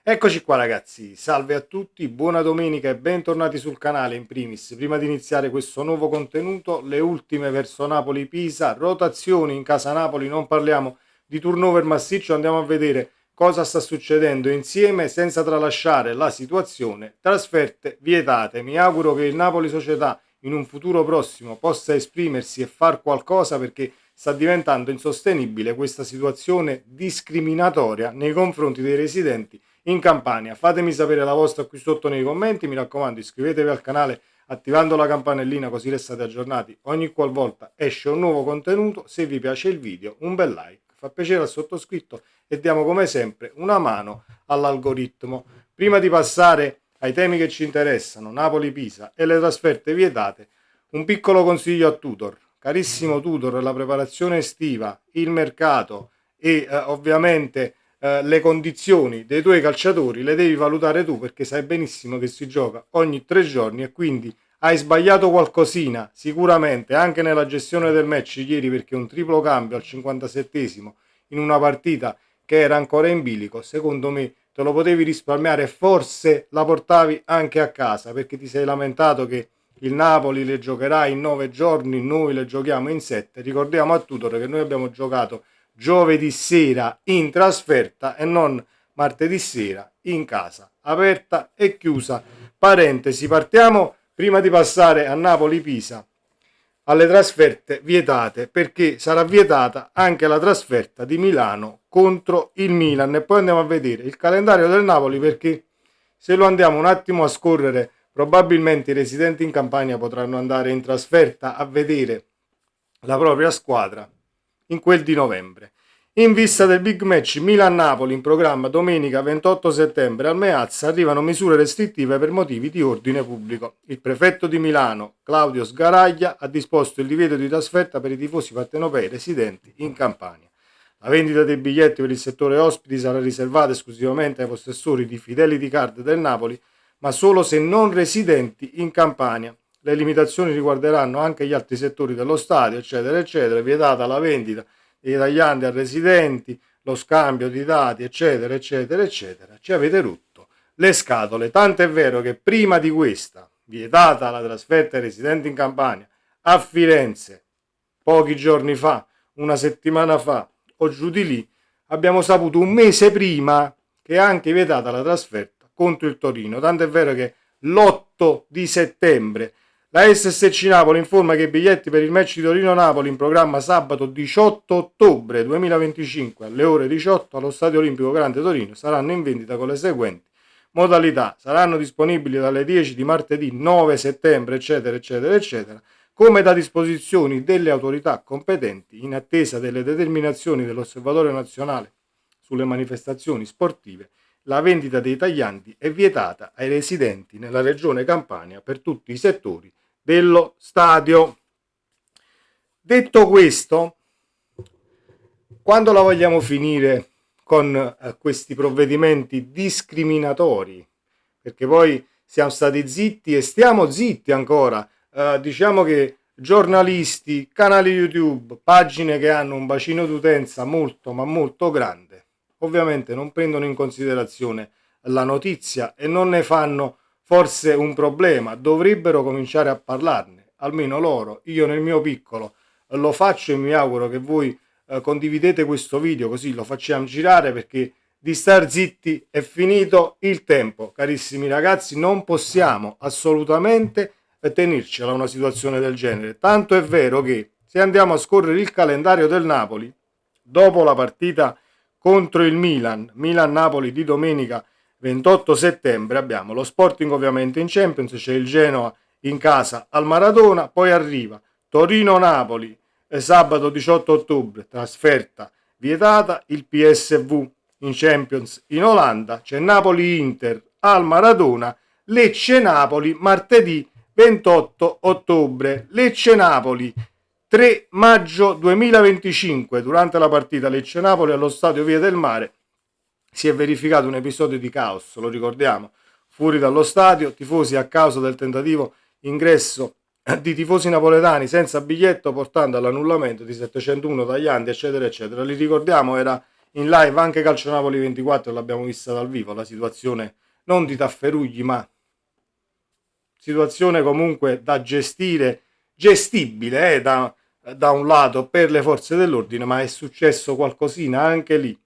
Eccoci qua ragazzi, salve a tutti, buona domenica e bentornati sul canale in primis. Prima di iniziare questo nuovo contenuto, le ultime verso Napoli-Pisa, rotazioni in casa Napoli, non parliamo di turnover massiccio, andiamo a vedere cosa sta succedendo insieme senza tralasciare la situazione. Trasferte vietate, mi auguro che il Napoli Società in un futuro prossimo possa esprimersi e far qualcosa perché sta diventando insostenibile questa situazione discriminatoria nei confronti dei residenti in Campania. Fatemi sapere la vostra qui sotto nei commenti, mi raccomando iscrivetevi al canale attivando la campanellina così restate aggiornati ogni qualvolta esce un nuovo contenuto. Se vi piace il video un bel like, fa piacere al sottoscritto e diamo come sempre una mano all'algoritmo. Prima di passare ai temi che ci interessano, Napoli-Pisa e le trasferte vietate, un piccolo consiglio a Tutor. Carissimo Tutor, la preparazione estiva, il mercato e ovviamente le condizioni dei tuoi calciatori le devi valutare tu perché sai benissimo che si gioca ogni 3 giorni e quindi hai sbagliato qualcosina sicuramente anche nella gestione del match ieri perché un triplo cambio al 57esimo in una partita che era ancora in bilico secondo me te lo potevi risparmiare e forse la portavi anche a casa perché ti sei lamentato che il Napoli le giocherà in 9 giorni, noi le giochiamo in 7. Ricordiamo a Tudor che noi abbiamo giocato giovedì sera in trasferta e non martedì sera in casa, aperta e chiusa. Parentesi, partiamo prima di passare a Napoli-Pisa alle trasferte vietate perché sarà vietata anche la trasferta di Milano contro il Milan e poi andiamo a vedere il calendario del Napoli perché se lo andiamo un attimo a scorrere probabilmente i residenti in Campania potranno andare in trasferta a vedere la propria squadra in quel di novembre. In vista del big match Milan-Napoli in programma domenica 28 settembre al Meazza arrivano misure restrittive per motivi di ordine pubblico. Il prefetto di Milano, Claudio Sgaraglia, ha disposto il divieto di trasferta per i tifosi partenopei residenti in Campania. La vendita dei biglietti per il settore ospiti sarà riservata esclusivamente ai possessori di Fidelity Card del Napoli, ma solo se non residenti in Campania. Le limitazioni riguarderanno anche gli altri settori dello stadio, eccetera, eccetera, vietata la vendita dei tagliandi a residenti, lo scambio di dati, eccetera, eccetera, eccetera. Ci avete rotto le scatole, tanto è vero che prima di questa, vietata la trasferta ai residenti in Campania, a Firenze, pochi giorni fa, una settimana fa, o giù di lì, abbiamo saputo un mese prima che è anche vietata la trasferta contro il Torino, tanto è vero che l'8 di settembre la SSC Napoli informa che i biglietti per il match di Torino-Napoli in programma sabato 18 ottobre 2025 alle ore 18 allo Stadio Olimpico Grande Torino saranno in vendita con le seguenti modalità. Saranno disponibili dalle 10 di martedì 9 settembre, eccetera, eccetera, eccetera, come da disposizioni delle autorità competenti in attesa delle determinazioni dell'Osservatorio Nazionale sulle manifestazioni sportive. La vendita dei taglianti è vietata ai residenti nella regione Campania per tutti i settori dello stadio. Detto questo, quando la vogliamo finire con questi provvedimenti discriminatori? Perché poi siamo stati zitti e stiamo zitti ancora. Diciamo che giornalisti, canali YouTube, pagine che hanno un bacino d'utenza molto ma molto grande, ovviamente non prendono in considerazione la notizia e non ne fanno forse un problema, dovrebbero cominciare a parlarne, almeno loro. Io nel mio piccolo lo faccio e mi auguro che voi condividete questo video così lo facciamo girare perché di star zitti è finito il tempo, carissimi ragazzi, non possiamo assolutamente tenercela una situazione del genere, tanto è vero che se andiamo a scorrere il calendario del Napoli dopo la partita contro il Milan-Napoli di domenica 28 settembre abbiamo lo Sporting ovviamente in Champions, c'è il Genoa in casa al Maradona, poi arriva Torino-Napoli sabato 18 ottobre, trasferta vietata, il PSV in Champions in Olanda, c'è Napoli-Inter al Maradona, Lecce-Napoli martedì 28 ottobre, Lecce-Napoli 3 maggio 2025, durante la partita Lecce-Napoli allo stadio Via del Mare si è verificato un episodio di caos, lo ricordiamo, fuori dallo stadio, tifosi a causa del tentativo ingresso di tifosi napoletani senza biglietto portando all'annullamento di 701 tagliandi eccetera eccetera. Li ricordiamo, era in live anche Calcio Napoli 24, l'abbiamo vista dal vivo, la situazione non di tafferugli, ma situazione comunque da gestire, gestibile da un lato per le forze dell'ordine, ma è successo qualcosina anche lì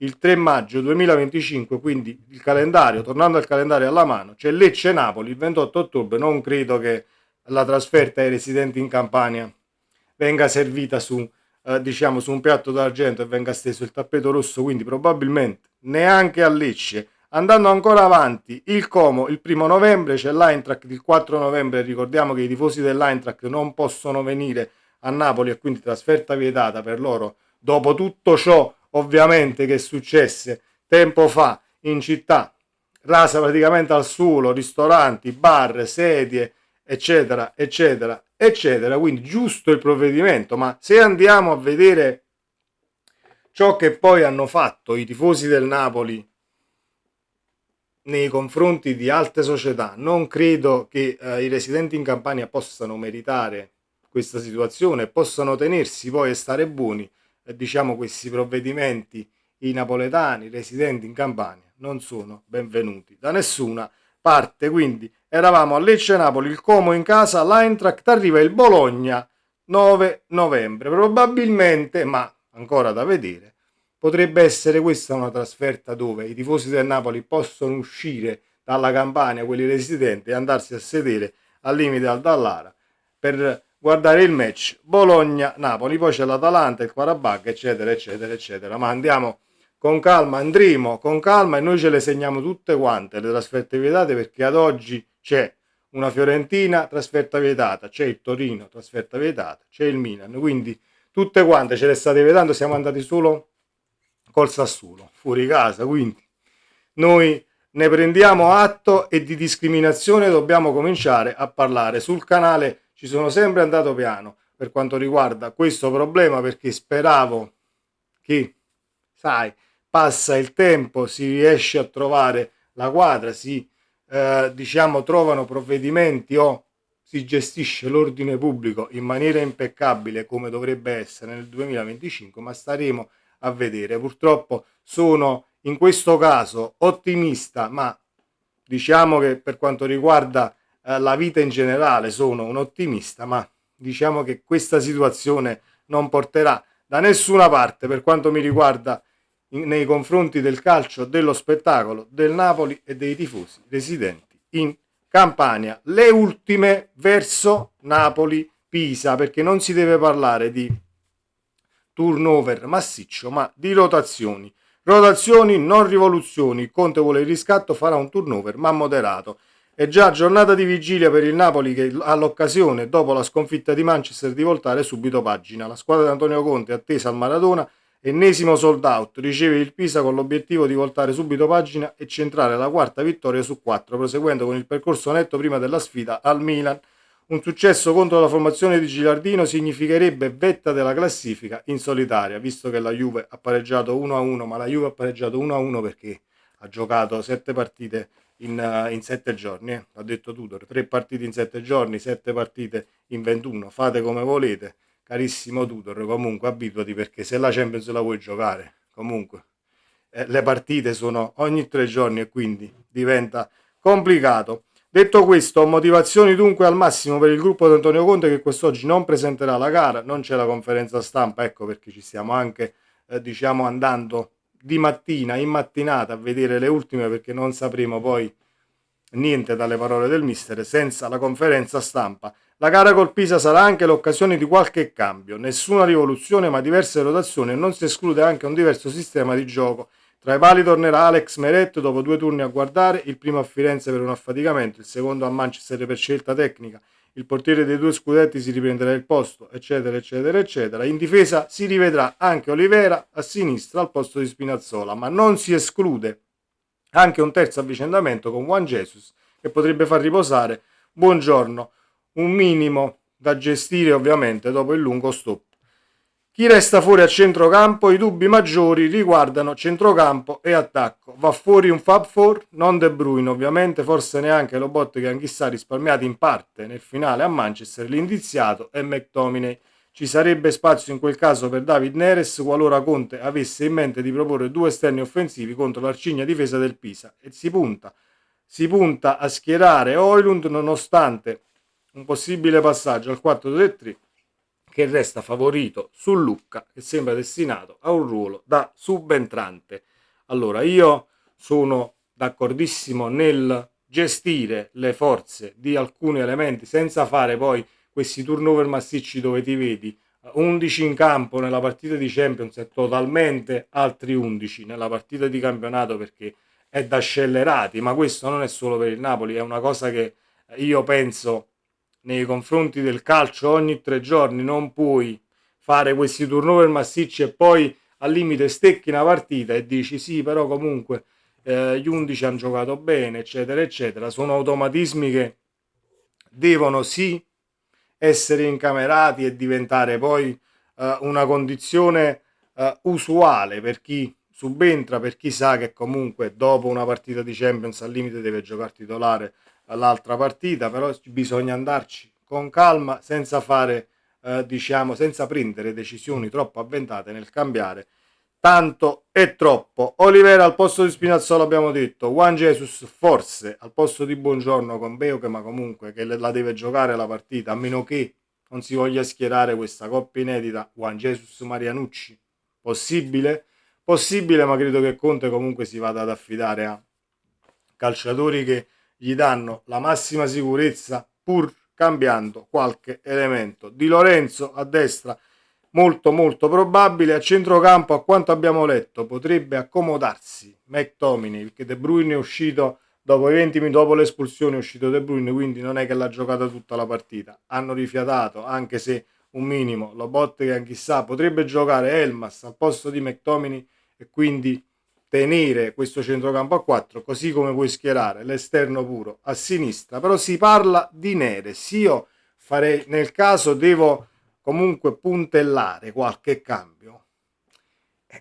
il 3 maggio 2025, quindi il calendario, tornando al calendario alla mano, c'è Lecce-Napoli il 28 ottobre, non credo che la trasferta ai residenti in Campania venga servita diciamo, su un piatto d'argento e venga steso il tappeto rosso, quindi probabilmente neanche a Lecce. Andando ancora avanti, il Como il 1 novembre, c'è l'Eintracht il 4 novembre, ricordiamo che i tifosi dell'Eintracht non possono venire a Napoli e quindi trasferta vietata per loro, dopo tutto ciò ovviamente che successe tempo fa in città, rasa praticamente al suolo, ristoranti, bar, sedie, eccetera, eccetera, eccetera, quindi giusto il provvedimento, ma se andiamo a vedere ciò che poi hanno fatto i tifosi del Napoli nei confronti di altre società, non credo che i residenti in Campania possano meritare questa situazione, possano tenersi poi e stare buoni, diciamo questi provvedimenti. I napoletani residenti in Campania non sono benvenuti da nessuna parte, quindi eravamo a Lecce-Napoli, il Como in casa, l'Eintracht, arriva il Bologna 9 novembre, probabilmente, ma ancora da vedere, potrebbe essere questa una trasferta dove i tifosi del Napoli possono uscire dalla Campania, quelli residenti, e andarsi a sedere al limite al Dallara per guardare il match Bologna-Napoli. Poi c'è l'Atalanta, il Qarabag, eccetera, eccetera, eccetera. Ma andiamo con calma, andremo con calma e noi ce le segniamo tutte quante le trasferte vietate, perché ad oggi c'è una Fiorentina trasferta vietata, c'è il Torino trasferta vietata, c'è il Milan, quindi tutte quante ce le state vietando, siamo andati solo col Sassuolo fuori casa, quindi noi ne prendiamo atto e di discriminazione dobbiamo cominciare a parlare. Sul canale ci sono sempre andato piano per quanto riguarda questo problema, perché speravo che, sai, passa il tempo, si riesce a trovare la quadra, diciamo trovano provvedimenti o si gestisce l'ordine pubblico in maniera impeccabile come dovrebbe essere nel 2025, ma staremo a vedere. Purtroppo sono in questo caso ottimista, ma diciamo che per quanto riguarda la vita in generale sono un ottimista, ma diciamo che questa situazione non porterà da nessuna parte per quanto mi riguarda nei confronti del calcio, dello spettacolo, del Napoli e dei tifosi residenti in Campania. Le ultime verso Napoli-Pisa, perché non si deve parlare di turnover massiccio, ma di rotazioni. Rotazioni, non rivoluzioni. Conte vuole il riscatto, farà un turnover, ma moderato. È già giornata di vigilia per il Napoli, che ha l'occasione, dopo la sconfitta di Manchester, di voltare subito pagina. La squadra di Antonio Conte è attesa al Maradona, ennesimo sold out, riceve il Pisa con l'obiettivo di voltare subito pagina e centrare la quarta vittoria su 4, proseguendo con il percorso netto prima della sfida al Milan. Un successo contro la formazione di Gilardino significherebbe vetta della classifica in solitaria, visto che la Juve ha pareggiato 1-1, ma la Juve ha pareggiato 1-1 perché ha giocato 7 partite in 7 giorni. Ha detto Tudor, 3 partite in 7 giorni, 7 partite in 21. Fate come volete, carissimo Tudor, comunque abituati, perché se la Champions la vuoi giocare, comunque le partite sono ogni 3 giorni e quindi diventa complicato. Detto questo, motivazioni dunque al massimo per il gruppo di Antonio Conte, che quest'oggi non presenterà la gara, non c'è la conferenza stampa, ecco perché ci stiamo anche diciamo andando di mattina in mattinata a vedere le ultime, perché non sapremo poi niente dalle parole del mister senza la conferenza stampa. La gara col Pisa sarà anche l'occasione di qualche cambio, nessuna rivoluzione ma diverse rotazioni, e non si esclude anche un diverso sistema di gioco. Tra i pali tornerà Alex Meret dopo 2 turni a guardare, il primo a Firenze per un affaticamento, il secondo a Manchester per scelta tecnica. Il portiere dei 2 scudetti si riprenderà il posto, eccetera, eccetera, eccetera. In difesa si rivedrà anche Olivera a sinistra al posto di Spinazzola, ma non si esclude anche un terzo avvicendamento con Juan Jesus, che potrebbe far riposare Buongiorno, un minimo da gestire ovviamente dopo il lungo stop. Chi resta fuori a centrocampo? I dubbi maggiori riguardano centrocampo e attacco. Va fuori un Fab Four, non De Bruyne ovviamente, forse neanche Lobot, che anch'essa ha risparmiato in parte nel finale a Manchester. L'indiziato è McTominay. Ci sarebbe spazio in quel caso per David Neres qualora Conte avesse in mente di proporre due esterni offensivi contro l'arcigna difesa del Pisa e si punta a schierare Højlund nonostante un possibile passaggio al 4-3-3 che resta favorito su Lucca, che sembra destinato a un ruolo da subentrante. Allora, io sono d'accordissimo nel gestire le forze di alcuni elementi senza fare poi questi turnover massicci dove ti vedi 11 in campo nella partita di Champions e totalmente altri 11 nella partita di campionato, perché è da scellerati, ma questo non è solo per il Napoli, è una cosa che io penso nei confronti del calcio ogni 3 giorni. Non puoi fare questi turnover massicci e poi al limite stecchi una partita e dici sì, però comunque gli 11 hanno giocato bene, eccetera, eccetera. Sono automatismi che devono sì essere incamerati e diventare poi una condizione usuale per chi subentra, per chi sa che comunque dopo una partita di Champions al limite deve giocare titolare all'altra partita, però bisogna andarci con calma senza fare diciamo senza prendere decisioni troppo avventate nel cambiare tanto e troppo. Olivera al posto di Spinazzola abbiamo detto, Juan Jesus forse al posto di Buongiorno con Beuke, ma comunque che la deve giocare la partita, a meno che non si voglia schierare questa coppia inedita Juan Jesus Marianucci. Possibile? Possibile, ma credo che Conte comunque si vada ad affidare a calciatori che gli danno la massima sicurezza pur cambiando qualche elemento. Di Lorenzo a destra molto molto probabile. A centrocampo, a quanto abbiamo letto, potrebbe accomodarsi McTominay, perché De Bruyne è uscito dopo i 20 minuti, dopo l'espulsione è uscito De Bruyne, quindi non è che l'ha giocata tutta la partita. Hanno rifiatato, anche se un minimo. Lobotka chissà, potrebbe giocare Elmas al posto di McTominay e quindi tenere questo centrocampo a 4, così come puoi schierare l'esterno puro a sinistra. Però si parla di Neres. Io farei, nel caso devo comunque puntellare qualche cambio,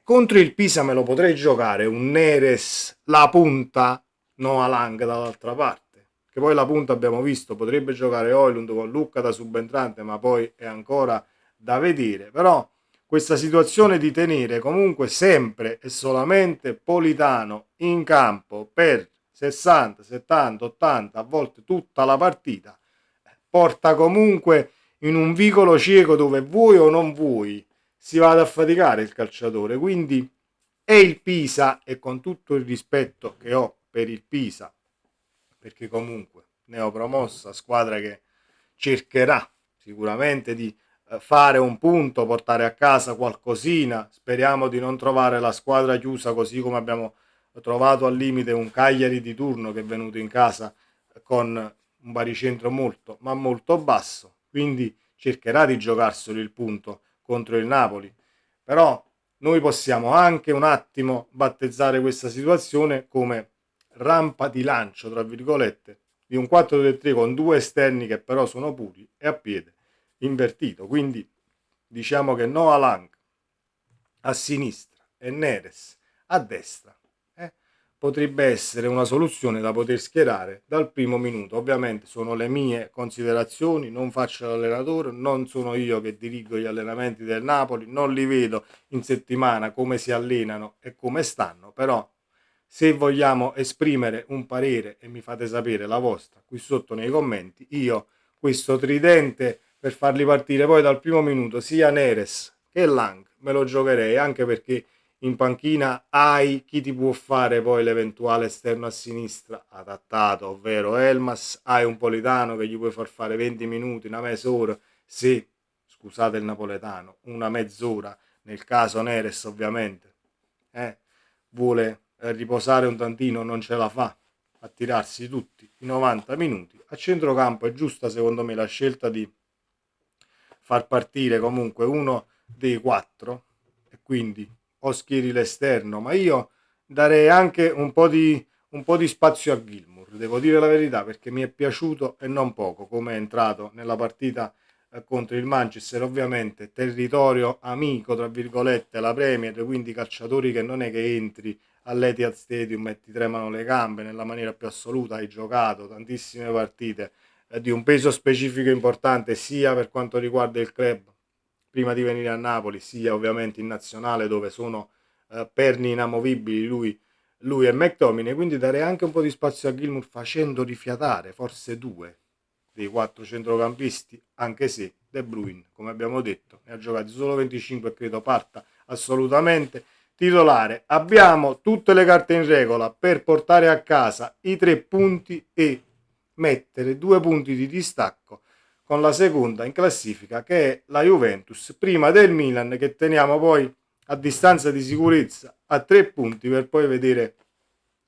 contro il Pisa me lo potrei giocare un Neres la punta, no Alang dall'altra parte, che poi la punta abbiamo visto potrebbe giocare Højlund con Lucca da subentrante, ma poi è ancora da vedere. Però questa situazione di tenere comunque sempre e solamente Politano in campo per 60, 70, 80, a volte tutta la partita, porta comunque in un vicolo cieco dove vuoi o non vuoi si va ad affaticare il calciatore. Quindi è il Pisa, e con tutto il rispetto che ho per il Pisa, perché comunque neopromossa squadra che cercherà sicuramente di fare un punto, portare a casa qualcosina. Speriamo di non trovare la squadra chiusa così come abbiamo trovato al limite un Cagliari di turno che è venuto in casa con un baricentro molto ma molto basso, quindi cercherà di giocarselo il punto contro il Napoli. Però noi possiamo anche un attimo battezzare questa situazione come rampa di lancio, tra virgolette, di un 4-3 con due esterni che però sono puri e a piede invertito. Quindi diciamo che Noah Lang a sinistra e Neres a destra potrebbe essere una soluzione da poter schierare dal primo minuto. Ovviamente sono le mie considerazioni, non faccio l'allenatore, non sono io che dirigo gli allenamenti del Napoli, non li vedo in settimana come si allenano e come stanno, però se vogliamo esprimere un parere e mi fate sapere la vostra qui sotto nei commenti, io questo tridente per farli partire poi dal primo minuto sia Neres che Lang me lo giocherei, anche perché in panchina hai chi ti può fare poi l'eventuale esterno a sinistra adattato, ovvero Elmas, hai un Politano che gli puoi far fare 20 minuti, una mezz'ora, se, scusate il napoletano, una mezz'ora, nel caso Neres ovviamente, vuole riposare un tantino, non ce la fa a tirarsi tutti i 90 minuti. A centrocampo è giusta secondo me la scelta di far partire comunque uno dei quattro e quindi o schieri l'esterno, ma io darei anche un po' di spazio a Gilmour, devo dire la verità, perché mi è piaciuto e non poco come è entrato nella partita contro il Manchester. Ovviamente territorio amico tra virgolette la Premier, quindi calciatori che non è che entri all'Etihad Stadium e ti tremano le gambe nella maniera più assoluta. Hai giocato tantissime partite di un peso specifico importante sia per quanto riguarda il club prima di venire a Napoli, sia ovviamente in nazionale dove sono perni inamovibili lui e McTominay, quindi darei anche un po' di spazio a Gilmour facendo rifiatare forse due dei 4 centrocampisti, anche se De Bruyne, come abbiamo detto, ne ha giocati solo 25 e credo parta assolutamente titolare. Abbiamo tutte le carte in regola per portare a casa i 3 punti e mettere 2 punti di distacco con la seconda in classifica, che è la Juventus, prima del Milan, che teniamo poi a distanza di sicurezza a 3 punti, per poi vedere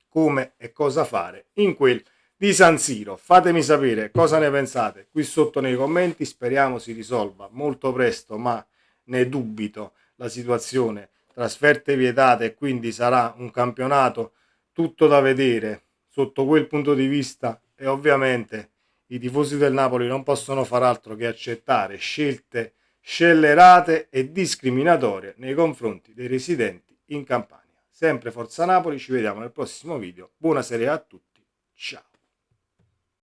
come e cosa fare in quel di San Siro. Fatemi sapere cosa ne pensate qui sotto nei commenti, speriamo si risolva molto presto, ma ne dubito la situazione, trasferte vietate, e quindi sarà un campionato tutto da vedere sotto quel punto di vista, e ovviamente i tifosi del Napoli non possono far altro che accettare scelte scellerate e discriminatorie nei confronti dei residenti in Campania. Sempre Forza Napoli, ci vediamo nel prossimo video. Buona serie a tutti, ciao!